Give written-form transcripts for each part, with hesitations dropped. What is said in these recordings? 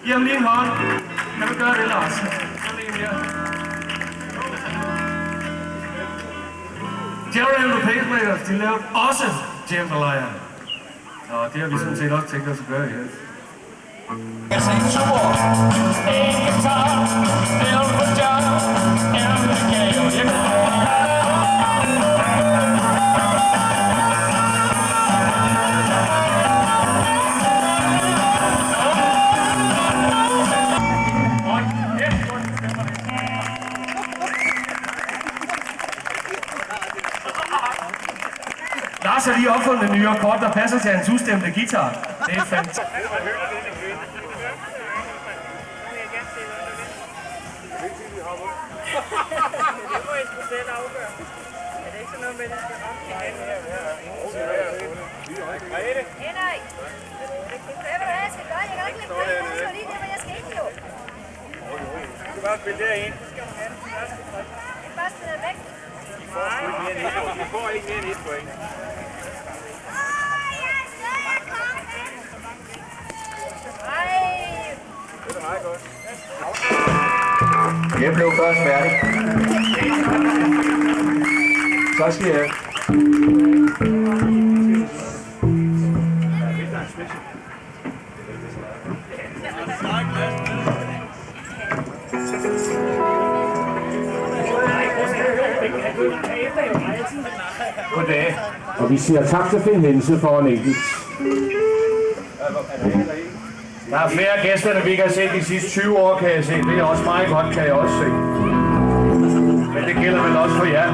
Giv ham lige en hånd. Kan du gøre det, Lars? Så lige en her. General Pacemakers, de lavede også Jambalaya. Og det har vi sådan set også tænkt os at gøre her. Jeg sagde super. En guitar, en vagina, en gave. Lars har lige opfundet en ny akkord, der passer til hans ustemte guitar. Det er fantastisk. Det må I sgu selv afgøre. Er det ikke sådan noget med, at det skal ramme igen? Henrik! Hvad vil du have, jeg skal gøre? Jeg kan ikke lægge på en musikere lige der, hvor jeg skal ikke jo. Du skal bare spille derind. Jeg kan bare spille væk. I får ikke mere end 1 point. Det er meget godt. Jeg blev først færdig. Så skal jeg. Goddag. Og vi siger tak til Finn Hense for en enkelt. Der er flere gæster, end vi kan se de sidste 20 år, kan jeg se. Det er også meget godt, kan jeg også se. Men det gælder vel også for jer.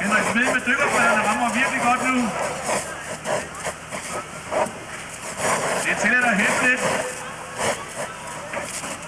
Henrik Smed med dykkerbrillerne rammer virkelig godt nu.